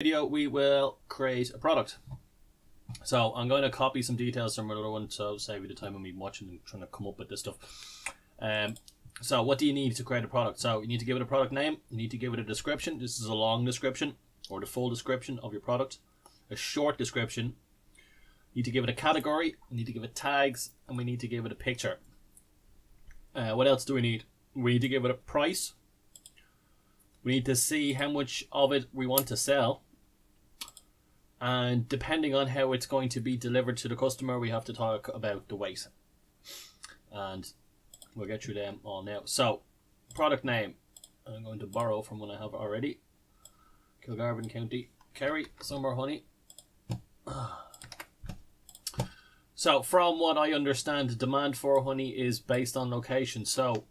Video we will create a product. So I'm going to copy some details from another one, so save you the time of me watching and trying to come up with this stuff. So what do you need to create a product? So you need to give it a product name, you need to give it a description. This is a long description or the full description of your product. A short description. You need to give it a category, you need to give it tags, and we need to give it a picture. What else do we need? We need to give it a price. We need to see how much of it we want to sell. And depending on how it's going to be delivered to the customer, we have to talk about the weight. And we'll get through them all now. So, product name. I'm going to borrow from one I have already. Kilgarvan County Kerry Summer Honey. So, from what I understand, the demand for honey is based on location. So,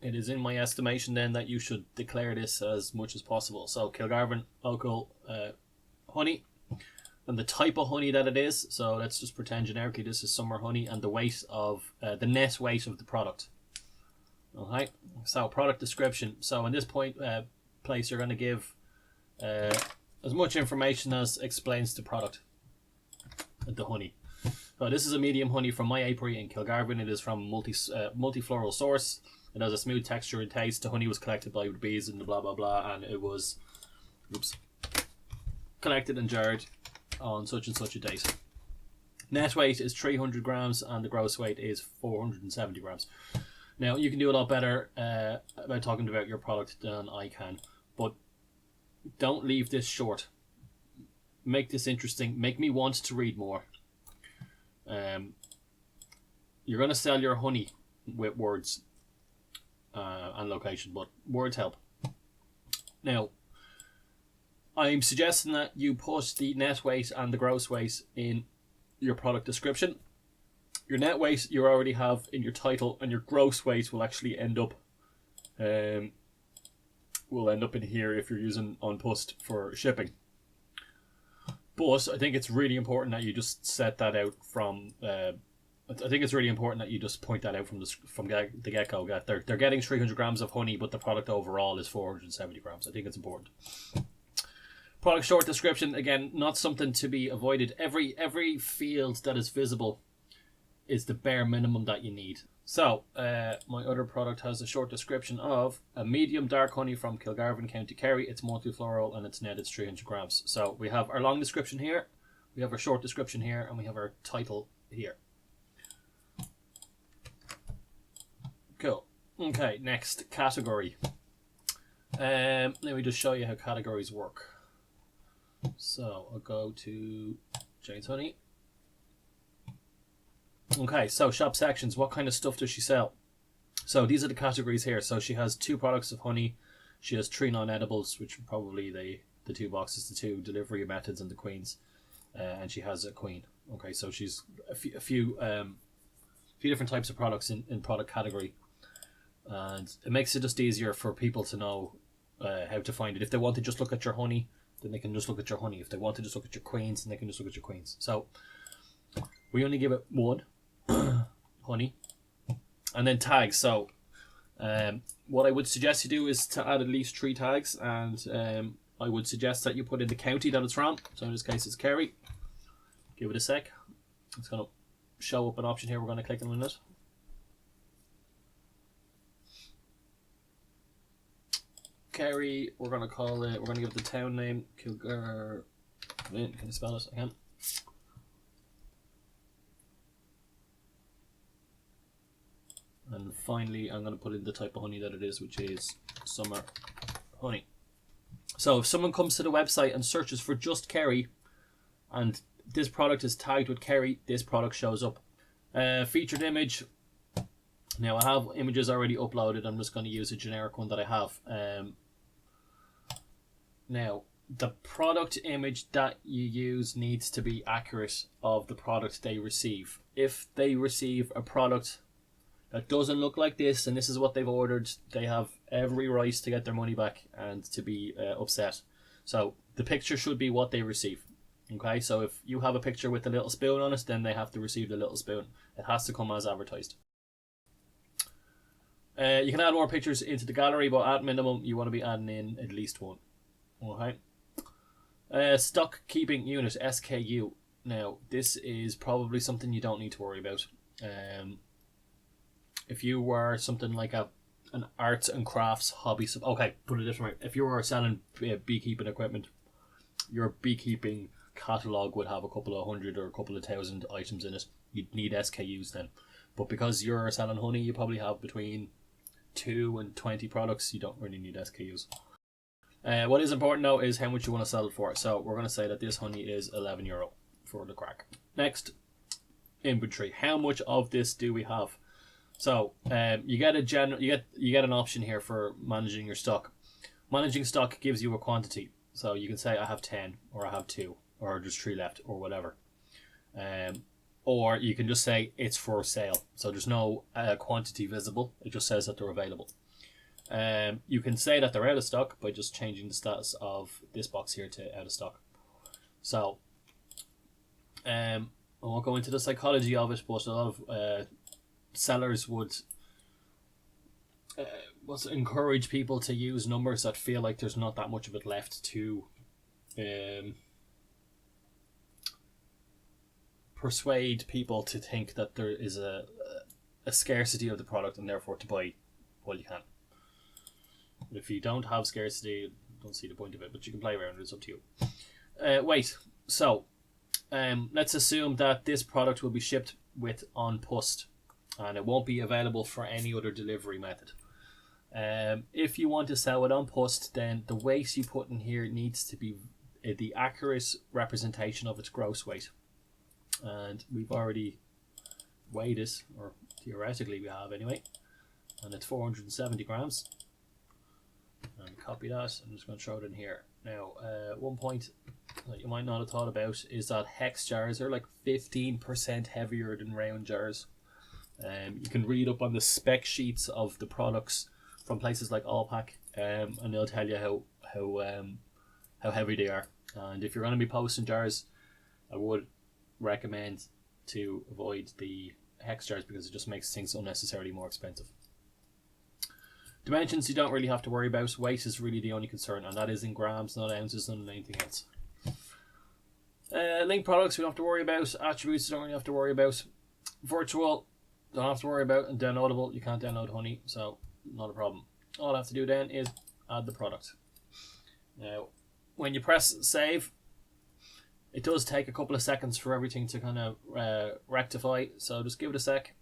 it is in my estimation then that you should declare this as much as possible. So, Kilgarvan local honey. And the type of honey that it is, so let's just pretend generically this is summer honey, and the weight of the net weight of the product. Okay, so product description. So in this place you're going to give as much information as explains the product, the honey. So this is a medium honey from my apiary in Kilgarvan. It is from multi-floral source. It has a smooth texture and taste. The honey was collected by the bees and the blah blah blah, and it was collected and jarred on such and such a date. Net weight is 300 grams and the gross weight is 470 grams. Now you can do a lot better about talking about your product than I can, but don't leave this short. Make this interesting. Make me want to read more. You're going to sell your honey with words and location, but words help. Now I'm suggesting that you put the net weight and the gross weight in your product description. Your net weight you already have in your title, and your gross weight will actually end up in here if you're using OnPost for shipping. But I think it's really important that you just set that out from. I think it's really important that you just point that out from the get-go. That they're getting 300 grams of honey, but the product overall is 470 grams. I think it's important. Product short description, again, not something to be avoided. Every field that is visible is the bare minimum that you need. So, my other product has a short description of a medium dark honey from Kilgarvan, County Kerry. It's multi-floral and its net is 300 grams. So, we have our long description here, we have our short description here, and we have our title here. Cool. Okay, next, category. Let me just show you how categories work. So I'll go to Jane's Honey. Okay, so shop sections. What kind of stuff does she sell? So these are the categories here. So she has 2 products of honey. She has 3 non-edibles, which are probably the 2 boxes, the 2 delivery methods, and the queens. And she has a queen. Okay, so she's a few different types of products in product category, and it makes it just easier for people to know how to find it. If they want to just look at your honey, then they can just look at your honey. If they want to just look at your queens, then they can just look at your queens. So we only give it 1 honey. And then tags. So what I would suggest you do is to add at least 3 tags, and I would suggest that you put in the county that it's from. So in this case it's Kerry. Give it a sec. It's going to show up an option here. We're going to click on it. Kerry, we're going to call it, we're going to give it the town name, Kilgar. Can you spell it? I can. And finally, I'm going to put in the type of honey that it is, which is summer honey. So if someone comes to the website and searches for just Kerry, and this product is tagged with Kerry, this product shows up. Featured image. Now I have images already uploaded. I'm just going to use a generic one that I have. Now the product image that you use needs to be accurate of the product they receive. If they receive a product that doesn't look like this, and this is what they've ordered, they have every right to get their money back and to be upset. So the picture should be what they receive. Okay, so if you have a picture with a little spoon on it, then they have to receive the little spoon. It has to come as advertised. You can add more pictures into the gallery, but at minimum you want to be adding in at least 1. Okay. Stock keeping unit, SKU. Now, this is probably something you don't need to worry about. If you were something like an arts and crafts hobby, okay, put it different way. If you were selling beekeeping equipment, your beekeeping catalog would have a couple of hundred or a couple of thousand items in it. You'd need SKUs then. But because you're selling honey, you probably have between 2 and 20 products. You don't really need SKUs. What is important though is how much you want to sell it for. So we're going to say that this honey is €11 for the crack. Next, inventory. How much of this do we have? So you get you get an option here for managing your stock. Managing stock gives you a quantity. So you can say I have 10 or I have 2 or there's 3 left or whatever. Or you can just say it's for sale. So there's no quantity visible. It just says that they're available. You can say that they're out of stock by just changing the status of this box here to out of stock. So I won't go into the psychology of it, but a lot of sellers would encourage people to use numbers that feel like there's not that much of it left to persuade people to think that there is a scarcity of the product and therefore to buy what you can. But if you don't have scarcity, don't see the point of it, but you can play around, it's up to you. Wait, so let's assume that this product will be shipped with on post and it won't be available for any other delivery method. If you want to sell it on post, then the weight you put in here needs to be the accurate representation of its gross weight. And we've already weighed it, or theoretically we have anyway, and it's 470 grams. And copy that. I'm just going to throw it in here. Now, one point that you might not have thought about is that hex jars are like 15% heavier than round jars. You can read up on the spec sheets of the products from places like Allpack, and they'll tell you how heavy they are. And if you're going to be posting jars, I would recommend to avoid the hex jars because it just makes things unnecessarily more expensive. Dimensions you don't really have to worry about. Weight is really the only concern, and that is in grams, not ounces, and anything else. Link products we don't have to worry about. Attributes you don't really have to worry about. Virtual, don't have to worry about. And downloadable, you can't download honey, so not a problem. All I have to do then is add the product. Now, when you press save, it does take a couple of seconds for everything to kind of rectify, so just give it a sec.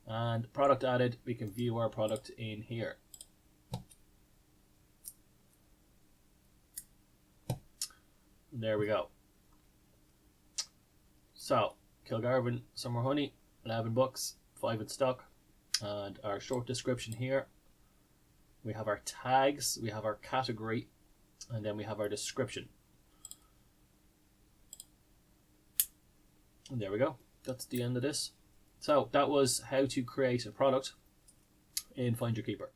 And product added, we can view our product in here. And there we go. So, Kilgarvan Summer Honey, $11, 5 in stock. And our short description here. We have our tags, we have our category, and then we have our description. And there we go. That's the end of this. So that was how to create a product in Find Your Keeper.